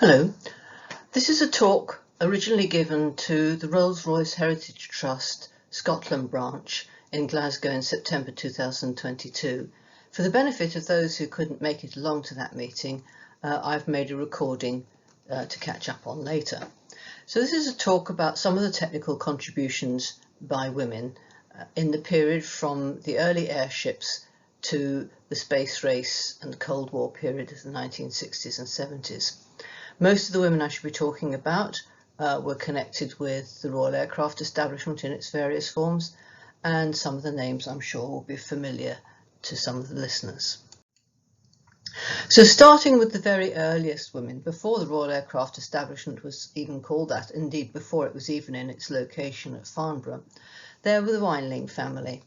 Hello, this is a talk originally given to the Rolls-Royce Heritage Trust Scotland branch in Glasgow in September 2022. For the benefit of those who couldn't make it along to that meeting, I've made a recording to catch up on later. So this is a talk about some of the technical contributions by women in the period from the early airships to the space race and the Cold War period of the 1960s and 70s. Most of the women I should be talking about were connected with the Royal Aircraft Establishment in its various forms, and some of the names I'm sure will be familiar to some of the listeners. So starting with the very earliest women, before the Royal Aircraft Establishment was even called that, indeed before it was even in its location at Farnborough, there were the Vineling family.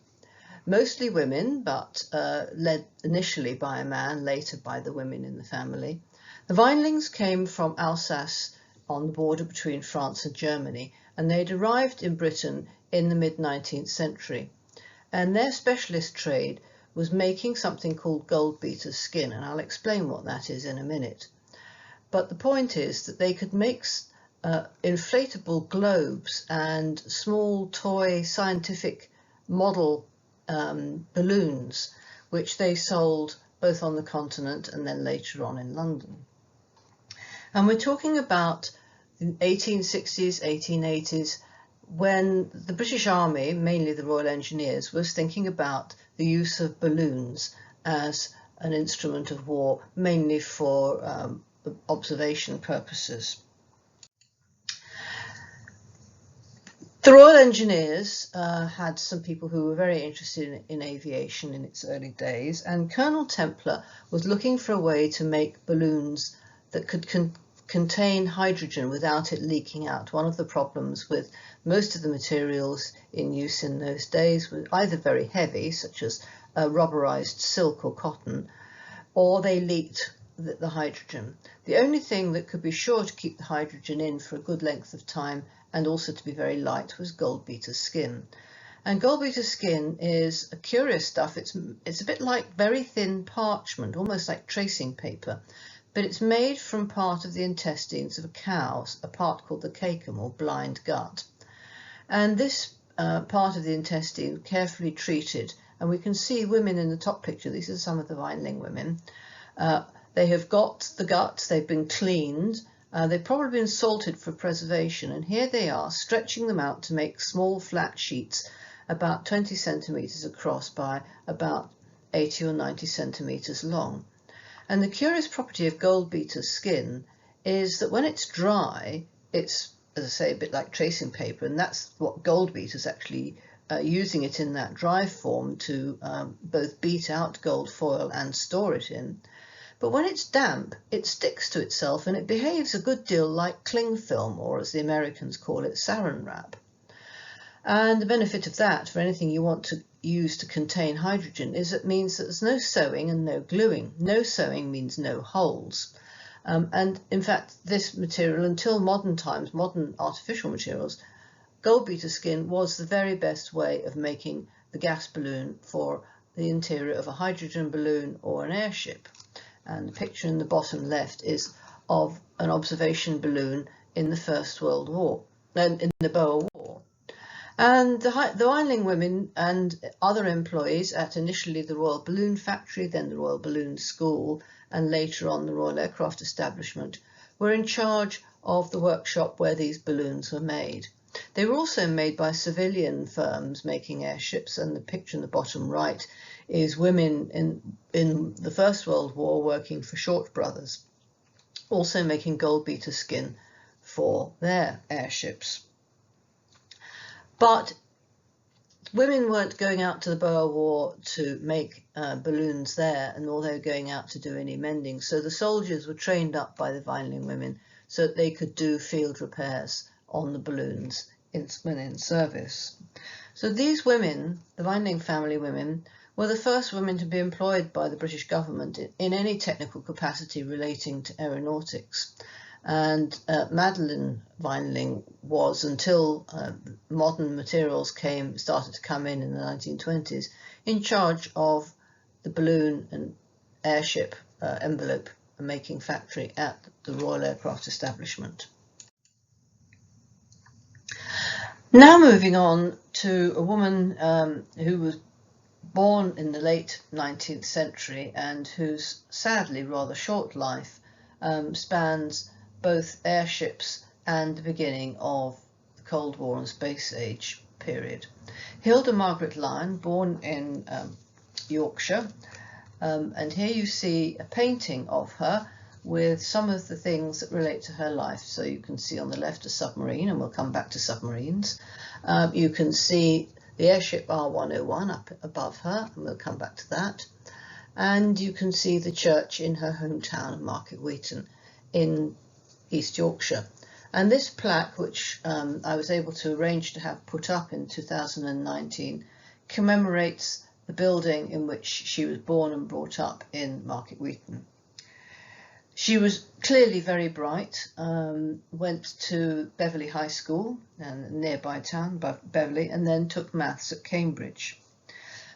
Mostly women, but led initially by a man, later by the women in the family. The Vinelings came from Alsace on the border between France and Germany, and they'd arrived in Britain in the mid-19th century. And their specialist trade was making something called goldbeater skin, and I'll explain what that is in a minute. But the point is that they could make inflatable globes and small toy scientific model balloons, which they sold both on the continent and then later on in London. And we're talking about the 1860s, 1880s, when the British Army, mainly the Royal Engineers, was thinking about the use of balloons as an instrument of war, mainly for observation purposes. The Royal Engineers had some people who were very interested in aviation in its early days, and Colonel Templar was looking for a way to make balloons that could contain hydrogen without it leaking out. One of the problems with most of the materials in use in those days was either very heavy, such as rubberized silk or cotton, or they leaked the hydrogen. The only thing that could be sure to keep the hydrogen in for a good length of time and also to be very light was goldbeater skin. And goldbeater skin is a curious stuff. It's a bit like very thin parchment, almost like tracing paper, but it's made from part of the intestines of a cow, a part called the caecum or blind gut. And this part of the intestine carefully treated, and we can see women in the top picture. These are some of the Vineling women. They have got the guts, they've been cleaned, they've probably been salted for preservation, and here they are stretching them out to make small flat sheets about 20 centimetres across by about 80 or 90 centimetres long. And the curious property of goldbeater skin is that when it's dry, it's, as I say, a bit like tracing paper, and that's what goldbeaters actually using it in that dry form to both beat out gold foil and store it in. But when it's damp, it sticks to itself and it behaves a good deal like cling film, or as the Americans call it, saran wrap. And the benefit of that for anything you want to use to contain hydrogen is it means that there's no sewing and no gluing. No sewing means no holes. And in fact, this material, until modern times, modern artificial materials, goldbeater skin was the very best way of making the gas balloon for the interior of a hydrogen balloon or an airship. And the picture in the bottom left is of an observation balloon in the First World War, in the Boer War. And the Vineling women and other employees at initially the Royal Balloon Factory, then the Royal Balloon School, and later on the Royal Aircraft Establishment, were in charge of the workshop where these balloons were made. They were also made by civilian firms making airships, and the picture in the bottom right is women in the First World War working for Short Brothers, also making goldbeater skin for their airships. But women weren't going out to the Boer War to make balloons there, and nor they were going out to do any mending. So the soldiers were trained up by the Vineling women so that they could do field repairs on the balloons when in service. So these women, the Vineling family women, were the first women to be employed by the British government in any technical capacity relating to aeronautics. And Madeline Vineling was, until modern materials started to come in the 1920s, in charge of the balloon and airship envelope making factory at the Royal Aircraft establishment. Now moving on to a woman who was born in the late 19th century and whose sadly rather short life spans both airships and the beginning of the Cold War and Space Age period. Hilda Margaret Lyon, born in Yorkshire, and here you see a painting of her with some of the things that relate to her life. So you can see on the left a submarine, and we'll come back to submarines. You can see the airship R101 up above her, and we'll come back to that. And you can see the church in her hometown of Market Wheaton in East Yorkshire. And this plaque, which I was able to arrange to have put up in 2019, commemorates the building in which she was born and brought up in Market Wheaton. She was clearly very bright, went to Beverley High School, a nearby town, Beverley, and then took maths at Cambridge.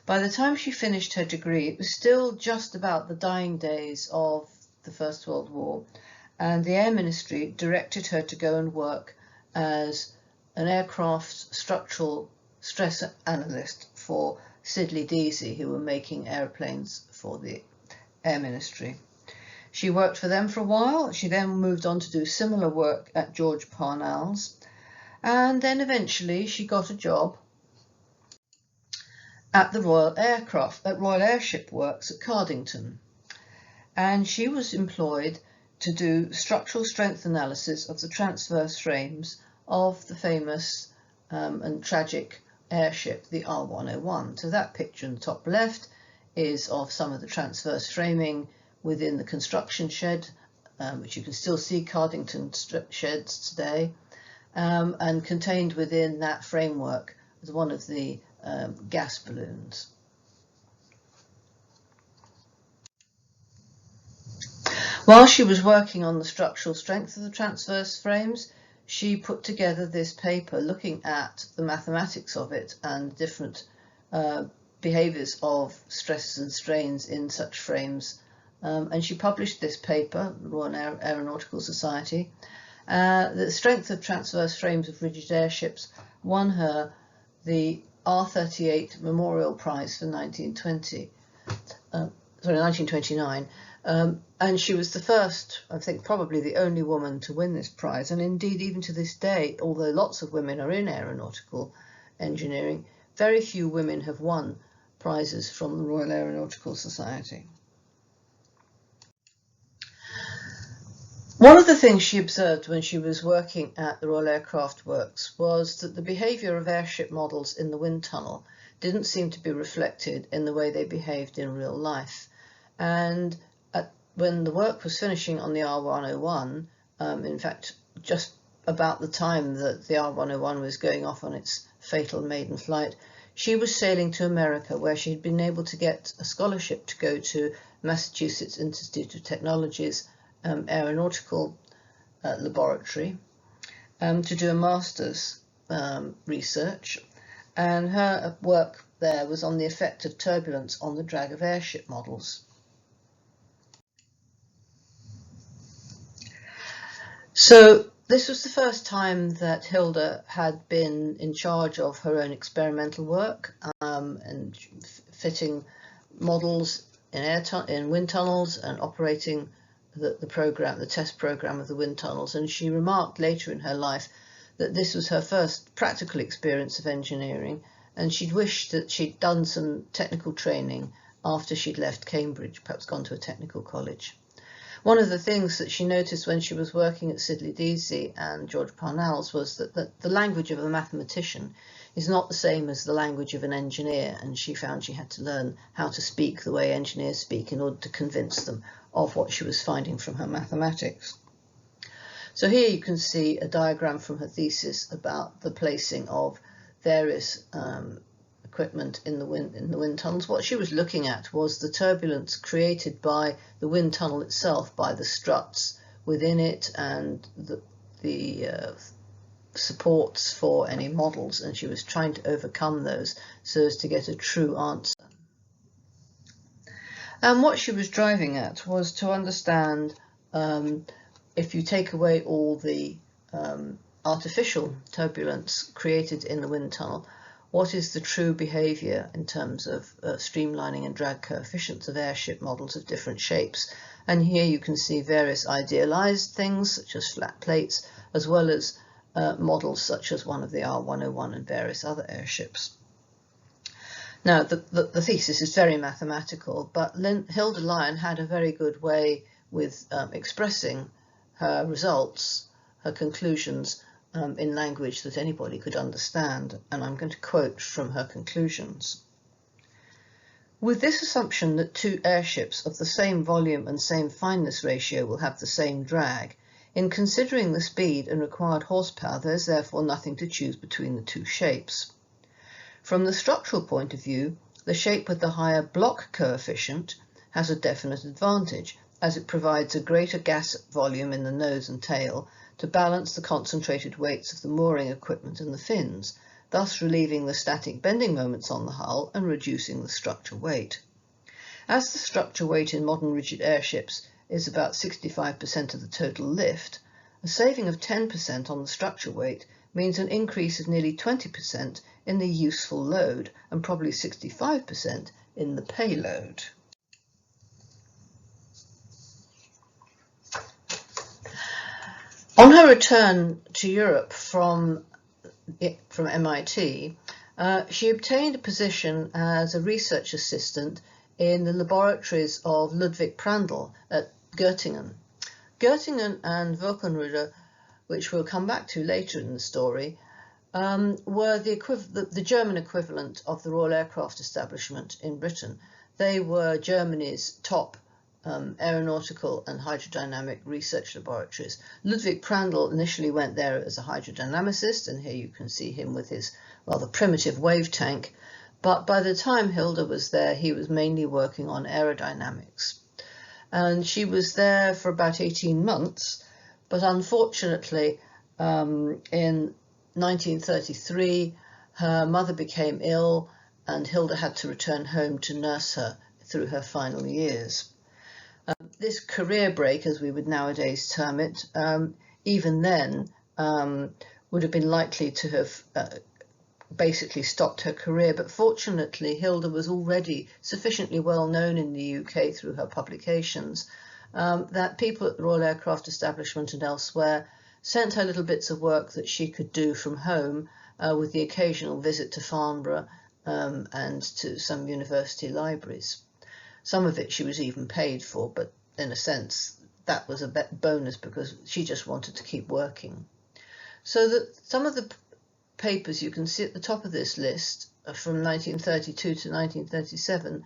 By the time she finished her degree, it was still just about the dying days of the First World War, and the Air Ministry directed her to go and work as an aircraft structural stress analyst for Siddeley Deasy, who were making aeroplanes for the Air Ministry. She worked for them for a while. She then moved on to do similar work at George Parnell's, and then eventually she got a job at the Royal Airship Works at Cardington, and she was employed to do structural strength analysis of the transverse frames of the famous and tragic airship, the R101. So that picture in the top left is of some of the transverse framing within the construction shed, which you can still see Cardington sheds today, and contained within that framework is one of the gas balloons. While she was working on the structural strength of the transverse frames, she put together this paper looking at the mathematics of it and different behaviours of stresses and strains in such frames. And she published this paper, the Royal Aeronautical Society. The strength of transverse frames of rigid airships won her the R38 Memorial Prize for 1929. And she was the first, I think probably the only woman to win this prize. And indeed, even to this day, although lots of women are in aeronautical engineering, very few women have won prizes from the Royal Aeronautical Society. One of the things she observed when she was working at the Royal Aircraft Works was that the behaviour of airship models in the wind tunnel didn't seem to be reflected in the way they behaved in real life. And when the work was finishing on the R101, in fact, just about the time that the R101 was going off on its fatal maiden flight, she was sailing to America, where she had been able to get a scholarship to go to Massachusetts Institute of Technology's aeronautical laboratory to do a master's research, and her work there was on the effect of turbulence on the drag of airship models. So this was the first time that Hilda had been in charge of her own experimental work and fitting models in wind tunnels and operating the test program of the wind tunnels. And she remarked later in her life that this was her first practical experience of engineering, and she'd wished that she'd done some technical training after she'd left Cambridge, perhaps gone to a technical college. One of the things that she noticed when she was working at Siddeley Deasy and George Parnell's was that the language of a mathematician is not the same as the language of an engineer, and she found she had to learn how to speak the way engineers speak in order to convince them of what she was finding from her mathematics. So here you can see a diagram from her thesis about the placing of various equipment in the wind tunnels. What she was looking at was the turbulence created by the wind tunnel itself, by the struts within it and the supports for any models, and she was trying to overcome those so as to get a true answer. And what she was driving at was to understand, if you take away all the artificial turbulence created in the wind tunnel, what is the true behaviour in terms of streamlining and drag coefficients of airship models of different shapes. And here you can see various idealised things such as flat plates, as well as models such as one of the R101 and various other airships. Now, the thesis is very mathematical, but Hilda Lyon had a very good way with expressing her results, her conclusions, in language that anybody could understand, and I'm going to quote from her conclusions. With this assumption that two airships of the same volume and same fineness ratio will have the same drag, in considering the speed and required horsepower, there is therefore nothing to choose between the two shapes. From the structural point of view, the shape with the higher block coefficient has a definite advantage, as it provides a greater gas volume in the nose and tail to balance the concentrated weights of the mooring equipment and the fins, thus relieving the static bending moments on the hull and reducing the structure weight. As the structure weight in modern rigid airships is about 65% of the total lift, a saving of 10% on the structure weight means an increase of nearly 20% in the useful load and probably 65% in the payload. On her return to Europe from MIT, she obtained a position as a research assistant in the laboratories of Ludwig Prandtl at Göttingen. Göttingen and Wolkenrudde, which we'll come back to later in the story, were the German equivalent of the Royal Aircraft Establishment in Britain. They were Germany's top aeronautical and hydrodynamic research laboratories. Ludwig Prandtl initially went there as a hydrodynamicist, and here you can see him with his rather primitive wave tank, but by the time Hilda was there, he was mainly working on aerodynamics. And she was there for about 18 months, but unfortunately, in 1933, her mother became ill, and Hilda had to return home to nurse her through her final years. This career break, as we would nowadays term it, even then would have been likely to have basically stopped her career, but fortunately Hilda was already sufficiently well known in the UK through her publications that people at the Royal Aircraft Establishment and elsewhere sent her little bits of work that she could do from home, with the occasional visit to Farnborough and to some university libraries. Some of it she was even paid for, but in a sense that was a bonus because she just wanted to keep working. So that some of the papers you can see at the top of this list from 1932 to 1937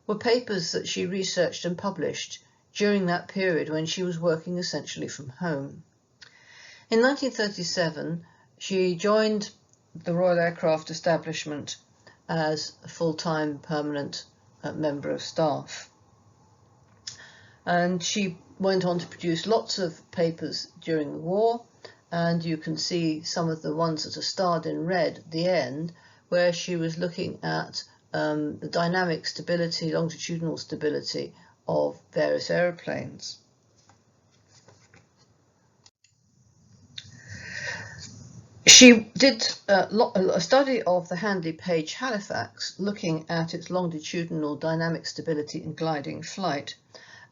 were papers that she researched and published during that period when she was working essentially from home. In 1937, she joined the Royal Aircraft Establishment as a full-time permanent member of staff. And she went on to produce lots of papers during the war, and you can see some of the ones that are starred in red at the end, where she was looking at the dynamic stability, longitudinal stability of various aeroplanes. She did a study of the Handley Page Halifax, looking at its longitudinal dynamic stability in gliding flight,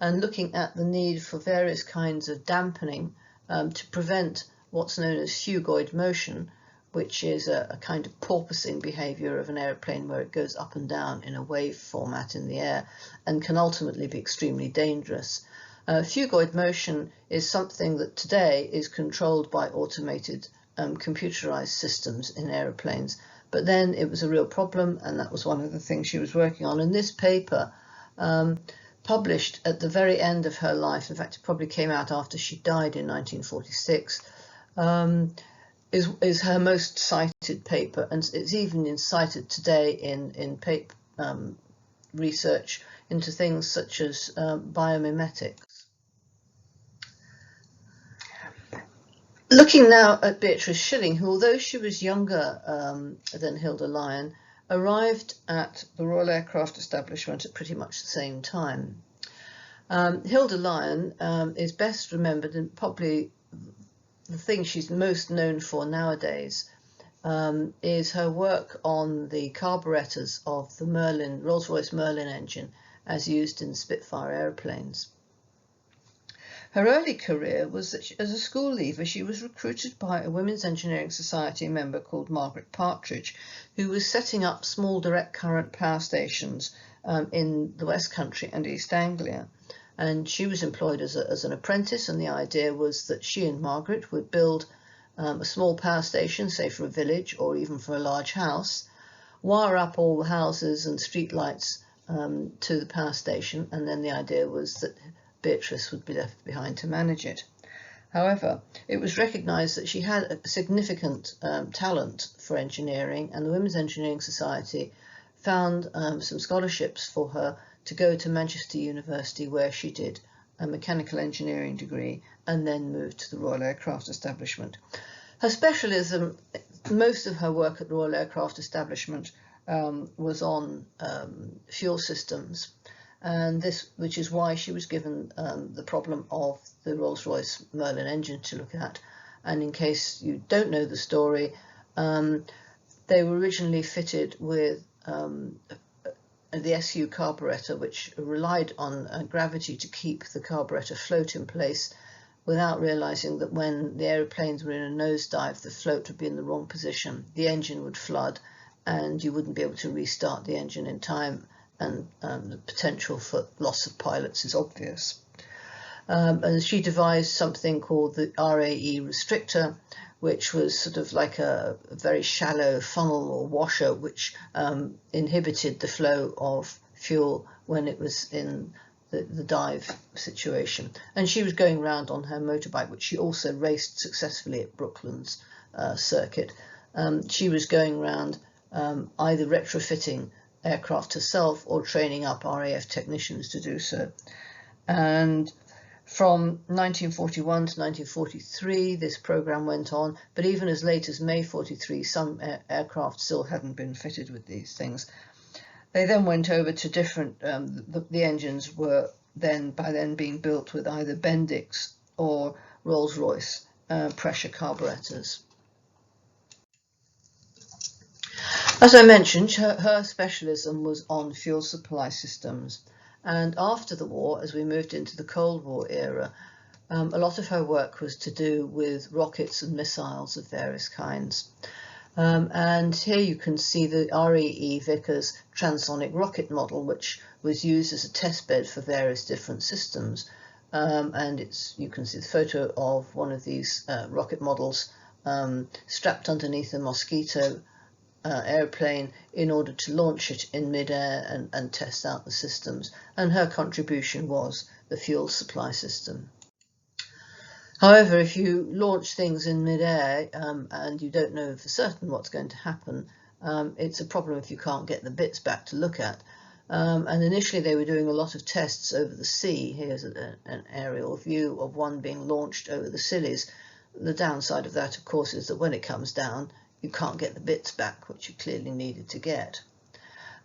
and looking at the need for various kinds of dampening to prevent what's known as phugoid motion, which is a kind of porpoising behaviour of an aeroplane where it goes up and down in a wave format in the air and can ultimately be extremely dangerous. Phugoid motion is something that today is controlled by automated computerized systems in aeroplanes, but then it was a real problem, and that was one of the things she was working on. And this paper, published at the very end of her life, in fact it probably came out after she died in 1946, is her most cited paper, and it's even cited today in paper research into things such as biomimetics. Looking now at Beatrice Schilling, who, although she was younger than Hilda Lyon, arrived at the Royal Aircraft Establishment at pretty much the same time. Hilda Lyon is best remembered, and probably the thing she's most known for nowadays is her work on the carburettors of the Rolls-Royce Merlin engine as used in Spitfire aeroplanes. Her early career was that as a school leaver, she was recruited by a Women's Engineering Society member called Margaret Partridge, who was setting up small direct current power stations in the West Country and East Anglia. And she was employed as an apprentice, and the idea was that she and Margaret would build a small power station, say for a village or even for a large house, wire up all the houses and street lights to the power station, and then the idea was that Beatrice would be left behind to manage it. However, it was recognised that she had a significant talent for engineering, and the Women's Engineering Society found some scholarships for her to go to Manchester University, where she did a mechanical engineering degree and then moved to the Royal Aircraft Establishment. Her specialism, most of her work at the Royal Aircraft Establishment was on fuel systems, and which is why she was given the problem of the Rolls-Royce Merlin engine to look at. And in case you don't know the story, they were originally fitted with the SU carburettor, which relied on gravity to keep the carburettor float in place, without realizing that when the aeroplanes were in a nosedive, the float would be in the wrong position, the engine would flood, and you wouldn't be able to restart the engine in time, and the potential for loss of pilots is obvious. And she devised something called the RAE restrictor, which was sort of like a very shallow funnel or washer, which inhibited the flow of fuel when it was in the dive situation. And she was going around on her motorbike, which she also raced successfully at Brooklands circuit. She was going around either retrofitting aircraft herself or training up RAF technicians to do so. And from 1941 to 1943, this program went on, but even as late as May 43, some aircraft still hadn't been fitted with these things. They then went over to different, the engines were by then being built with either Bendix or Rolls-Royce pressure carburettors. As I mentioned, her specialism was on fuel supply systems. And after the war, as we moved into the Cold War era, a lot of her work was to do with rockets and missiles of various kinds. And here you can see the RAE Vickers transonic rocket model, which was used as a test bed for various different systems. And you can see the photo of one of these rocket models strapped underneath a Mosquito airplane in order to launch it in midair and test out the systems, and her contribution was the fuel supply system. However, if you launch things in midair and you don't know for certain what's going to happen, it's a problem if you can't get the bits back to look at. And initially they were doing a lot of tests over the sea. Here's an aerial view of one being launched over the Scillies. The downside of that, of course, is that when it comes down, you can't get the bits back, which you clearly needed to get.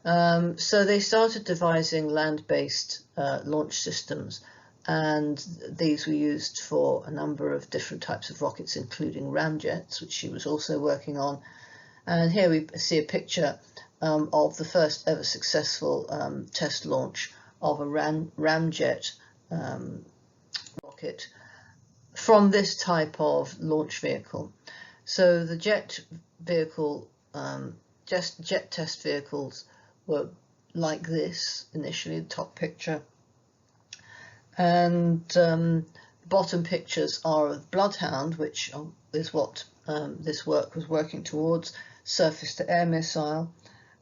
So they started devising land-based launch systems, and these were used for a number of different types of rockets, including ramjets, which she was also working on. And here we see a picture of the first ever successful test launch of a ramjet rocket from this type of launch vehicle. So the jet test vehicles were like this initially, the top picture, and bottom pictures are of Bloodhound, which is what this work was working towards, surface-to-air missile,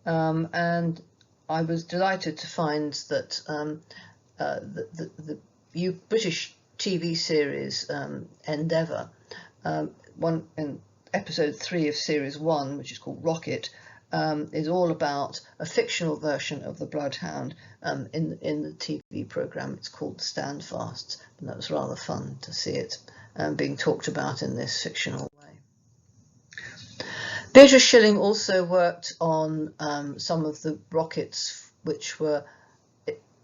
and I was delighted to find that the British TV series Endeavour, one in episode 3 of series 1, which is called Rocket, is all about a fictional version of the Bloodhound. In the TV programme it's called Standfast, and that was rather fun to see it being talked about in this fictional way. Beatrice Schilling also worked on some of the rockets which were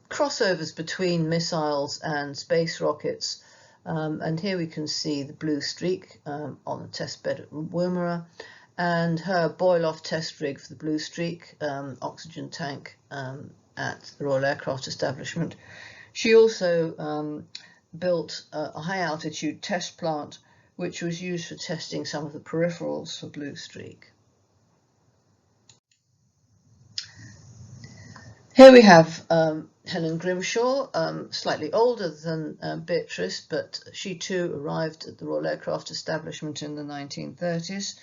crossovers between missiles and space rockets. And here we can see the blue streak on the test bed at Woomera, and her boil-off test rig for the blue streak oxygen tank at the Royal Aircraft Establishment. She also built a high-altitude test plant which was used for testing some of the peripherals for blue streak. Here we have Helen Grimshaw, slightly older than Beatrice, but she too arrived at the Royal Aircraft Establishment in the 1930s,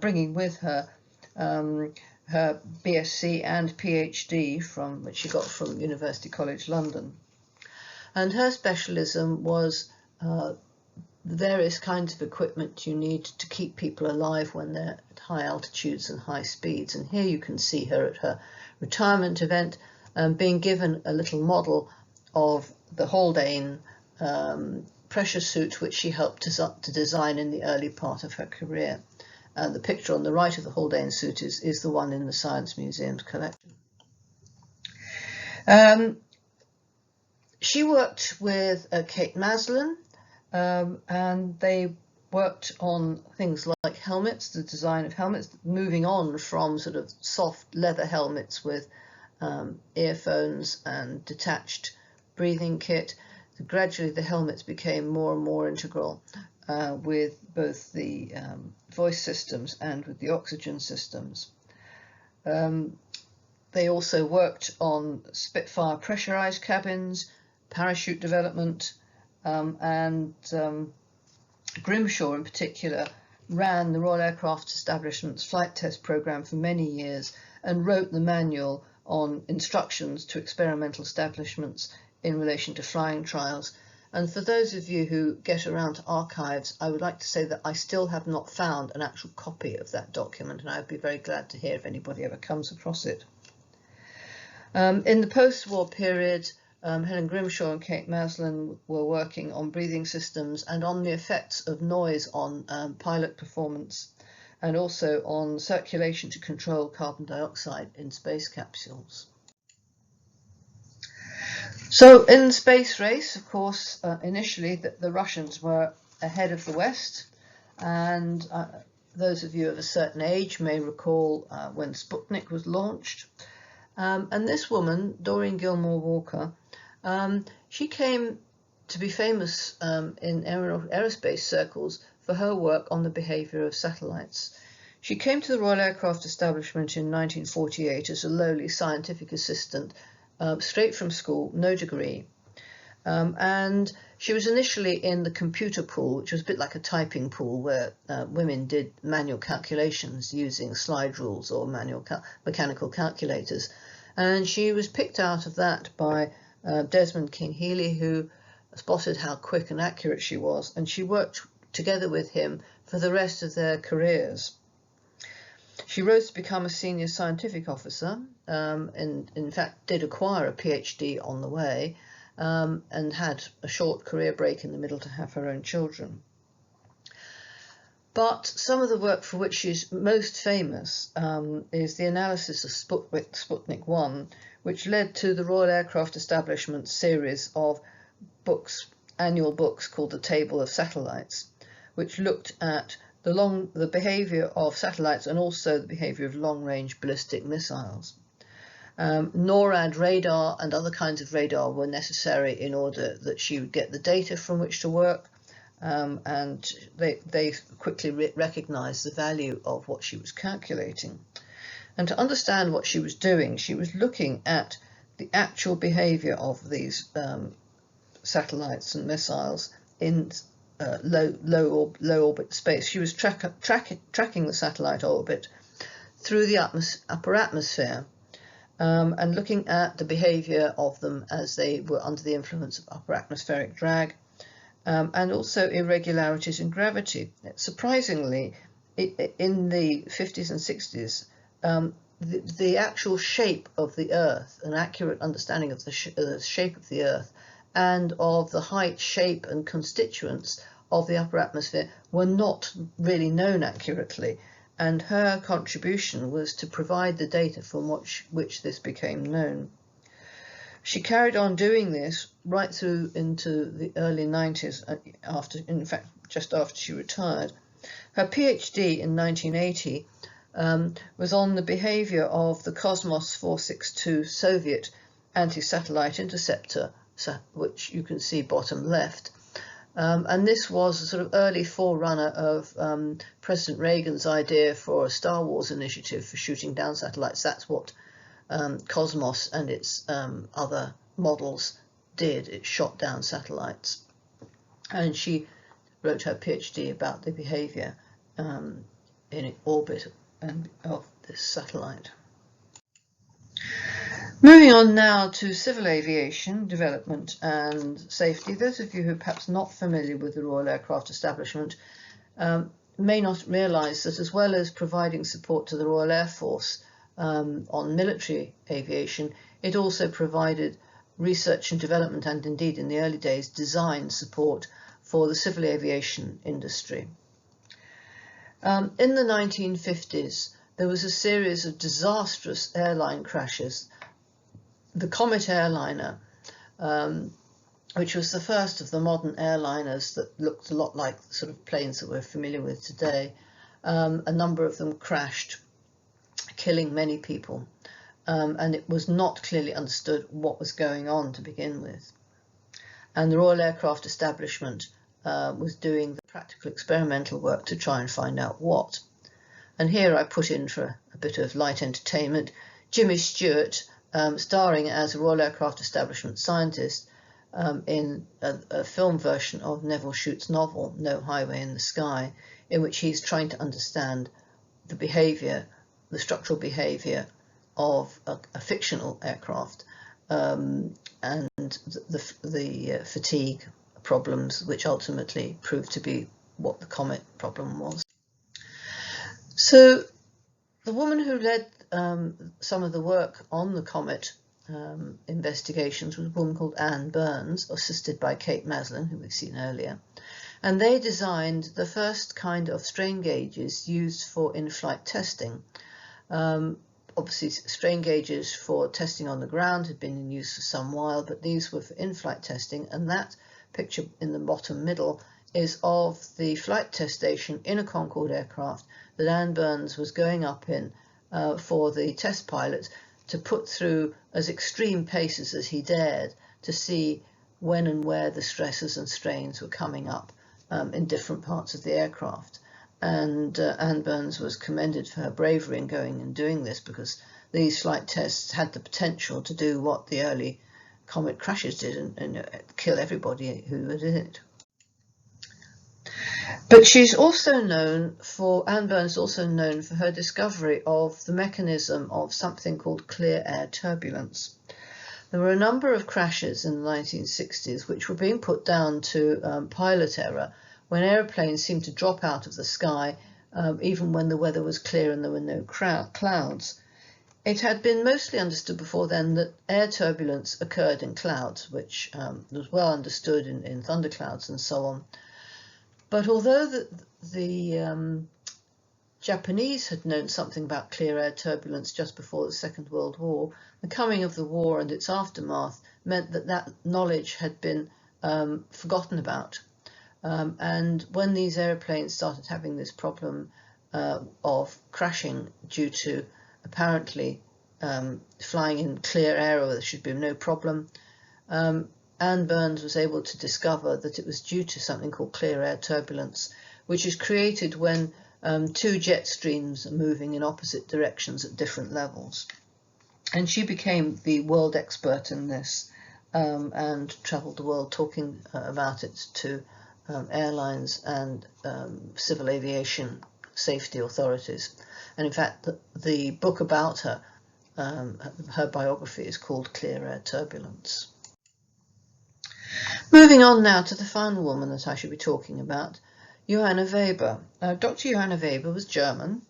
bringing with her her BSc and PhD which she got from University College London. And her specialism was the various kinds of equipment you need to keep people alive when they're at high altitudes and high speeds. And here you can see her at her retirement event being given a little model of the Haldane pressure suit which she helped to design in the early part of her career. The picture on the right of the Haldane suit is the one in the Science Museum's collection. She worked with Kate Maslin, and they worked on things like helmets, the design of helmets, moving on from sort of soft leather helmets with earphones and detached breathing kit. Gradually the helmets became more and more integral with both the voice systems and with the oxygen systems. They also worked on Spitfire pressurized cabins, parachute development, and Grimshaw in particular ran the Royal Aircraft Establishment's flight test program for many years and wrote the manual on instructions to experimental establishments in relation to flying trials. And for those of you who get around to archives, I would like to say that I still have not found an actual copy of that document, and I'd be very glad to hear if anybody ever comes across it. In the post-war period, Helen Grimshaw and Kate Maslin were working on breathing systems and on the effects of noise on pilot performance, and also on circulation to control carbon dioxide in space capsules. So in the space race, of course, initially the Russians were ahead of the West, and those of you of a certain age may recall when Sputnik was launched. And this woman, Doreen Gilmore Walker, she came to be famous in aerospace circles for her work on the behaviour of satellites. She came to the Royal Aircraft Establishment in 1948 as a lowly scientific assistant, straight from school, no degree. And she was initially in the computer pool, which was a bit like a typing pool where women did manual calculations using slide rules or mechanical calculators. And she was picked out of that by Desmond King Healy, who spotted how quick and accurate she was, and she worked together with him for the rest of their careers. She rose to become a senior scientific officer, and in fact did acquire a PhD on the way, and had a short career break in the middle to have her own children. But some of the work for which she's most famous is the analysis of Sputnik 1, which led to the Royal Aircraft Establishment's series of books, annual books called The Table of Satellites, which looked at the behaviour of satellites and also the behaviour of long-range ballistic missiles. NORAD radar and other kinds of radar were necessary in order that she would get the data from which to work, and they quickly recognised the value of what she was calculating. And to understand what she was doing, she was looking at the actual behaviour of these satellites and missiles in low orbit space. She was tracking the satellite orbit through the upper atmosphere, and looking at the behaviour of them as they were under the influence of upper atmospheric drag, and also irregularities in gravity. Surprisingly, in the 50s and 60s, the actual shape of the Earth, an accurate understanding of the shape of the Earth and of the height, shape and constituents of the upper atmosphere were not really known accurately. and her contribution was to provide the data from which this became known. She carried on doing this right through into the early 90s, in fact, just after she retired. Her PhD in 1980 was on the behavior of the Cosmos 462 Soviet anti-satellite interceptor, which you can see bottom left. And this was a sort of early forerunner of President Reagan's idea for a Star Wars initiative for shooting down satellites. That's what Cosmos and its other models did. It shot down satellites. And she wrote her PhD about the behavior in orbit of this satellite. Moving on now to civil aviation development and safety. Those of you who are perhaps not familiar with the Royal Aircraft Establishment may not realise that, as well as providing support to the Royal Air Force on military aviation, it also provided research and development, and indeed in the early days design support for the civil aviation industry. In the 1950s there was a series of disastrous airline crashes. The Comet airliner, which was the first of the modern airliners that looked a lot like the sort of planes that we're familiar with today, a number of them crashed, killing many people, and it was not clearly understood what was going on to begin with. And the Royal Aircraft Establishment was doing the practical experimental work to try and find out what. And here I put in, for a bit of light entertainment, Jimmy Stewart starring as a Royal Aircraft Establishment scientist in a film version of Neville Shute's novel No Highway in the Sky, in which he's trying to understand the behaviour, the structural behaviour of a fictional aircraft and the fatigue problems, which ultimately proved to be what the Comet problem was. So the woman who led some of the work on the Comet investigations was a woman called Anne Burns, assisted by Kate Maslin, who we've seen earlier. And they designed the first kind of strain gauges used for in-flight testing. Obviously, strain gauges for testing on the ground had been in use for some while, but these were for in-flight testing, and that picture in the bottom middle is of the flight test station in a Concorde aircraft that Anne Burns was going up in for the test pilots to put through as extreme paces as he dared to see when and where the stresses and strains were coming up in different parts of the aircraft. And Anne Burns was commended for her bravery in going and doing this, because these flight tests had the potential to do what the early Comet crashes did and kill everybody who was in it. But she's also known for, Anne Burns is also known for her discovery of the mechanism of something called clear air turbulence. There were a number of crashes in the 1960s which were being put down to pilot error, when aeroplanes seemed to drop out of the sky even when the weather was clear and there were no clouds. It had been mostly understood before then that air turbulence occurred in clouds, which was well understood in thunderclouds and so on. But although the Japanese had known something about clear air turbulence just before the Second World War, the coming of the war and its aftermath meant that that knowledge had been forgotten about. And when these aeroplanes started having this problem of crashing due to apparently flying in clear air where there should be no problem, Anne Burns was able to discover that it was due to something called clear air turbulence, which is created when two jet streams are moving in opposite directions at different levels. And she became the world expert in this and travelled the world talking about it to airlines and civil aviation safety authorities. And in fact, the book about her, her biography, is called Clear Air Turbulence. Moving on now to the final woman that I should be talking about, Johanna Weber. Dr. Johanna Weber was German,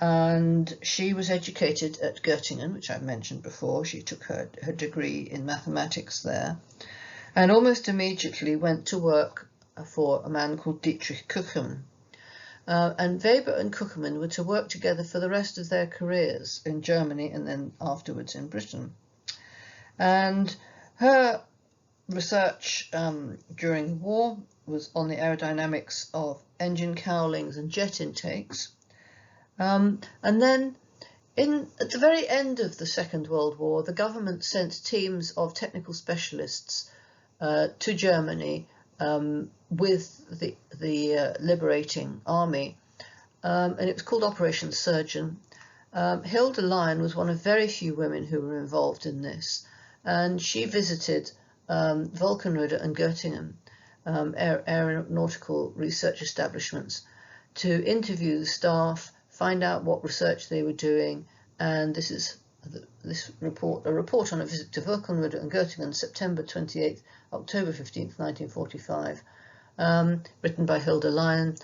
and she was educated at Göttingen, which I've mentioned before. She took her degree in mathematics there, and almost immediately went to work for a man called Dietrich Kuchen. and Weber and Kuckerman were to work together for the rest of their careers in Germany and then afterwards in Britain. And her research during the war was on the aerodynamics of engine cowlings and jet intakes. And then at the very end of the Second World War, the government sent teams of technical specialists to Germany with the liberating army, and it was called Operation Surgeon. Hilda Lyon was one of very few women who were involved in this, and she visited Wolkenrode and Göttingen, aeronautical research establishments, to interview the staff, find out what research they were doing, and this is a report on a visit to Wolkenrode and Göttingen, September 28th, October 15th, 1945, written by Hilda Lyon.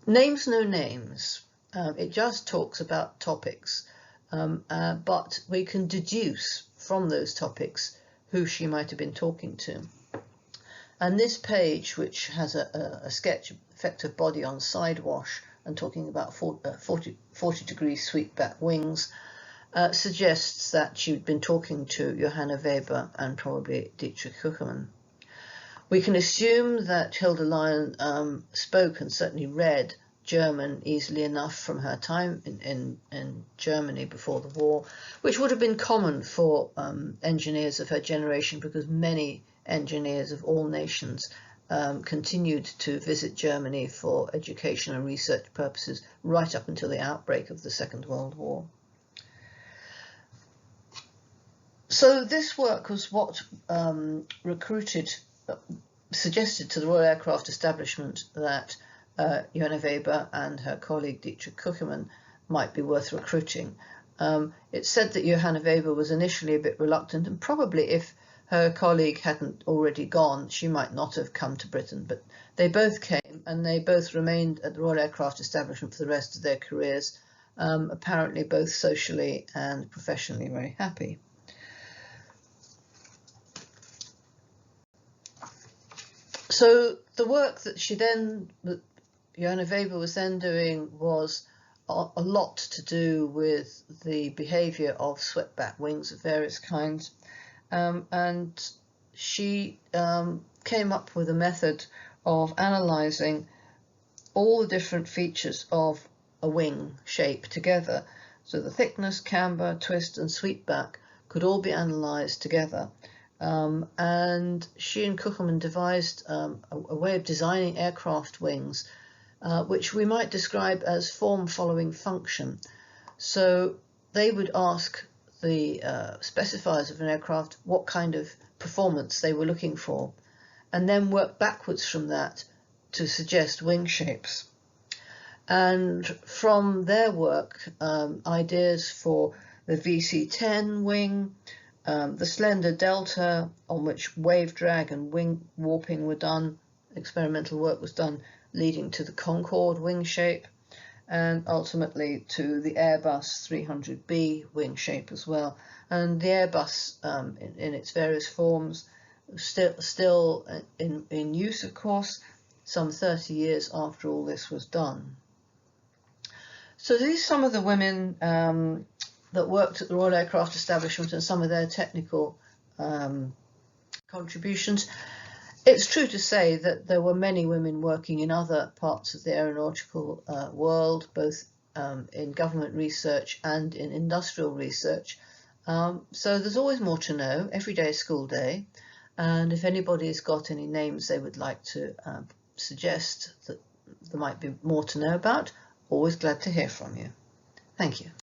Names no names. It just talks about topics, but we can deduce from those topics who she might have been talking to. And this page, which has a sketch effective body on side wash and talking about 40-degree sweepback wings, suggests that she'd been talking to Johanna Weber and probably Dietrich Kuckerman. We can assume that Hilda Lyon spoke and certainly read German easily enough from her time in Germany before the war, which would have been common for engineers of her generation, because many engineers of all nations continued to visit Germany for education and research purposes right up until the outbreak of the Second World War. So this work was what suggested to the Royal Aircraft Establishment that Johanna Weber and her colleague Dietrich Kuckerman might be worth recruiting. It's said that Johanna Weber was initially a bit reluctant, and probably if her colleague hadn't already gone, she might not have come to Britain, but they both came, and they both remained at the Royal Aircraft Establishment for the rest of their careers, apparently both socially and professionally very happy. So the work that Johanna Weber was then doing was a lot to do with the behaviour of swept-back wings of various kinds, and she came up with a method of analysing all the different features of a wing shape together. So the thickness, camber, twist and sweepback could all be analysed together. And she and Kuckerman devised a way of designing aircraft wings which we might describe as form following function. So they would ask the specifiers of an aircraft what kind of performance they were looking for, and then work backwards from that to suggest wing shapes. And from their work, ideas for the VC-10 wing, the slender delta on which wave drag and wing warping were done, experimental work was done, leading to the Concorde wing shape, and ultimately to the Airbus 300B wing shape as well. And the Airbus in its various forms still in use, of course, some 30 years after all this was done. So these are some of the women that worked at the Royal Aircraft Establishment and some of their technical contributions. It's true to say that there were many women working in other parts of the aeronautical world, both in government research and in industrial research. So there's always more to know. Every day is school day. And if anybody's got any names they would like to suggest that there might be more to know about, always glad to hear from you. Thank you.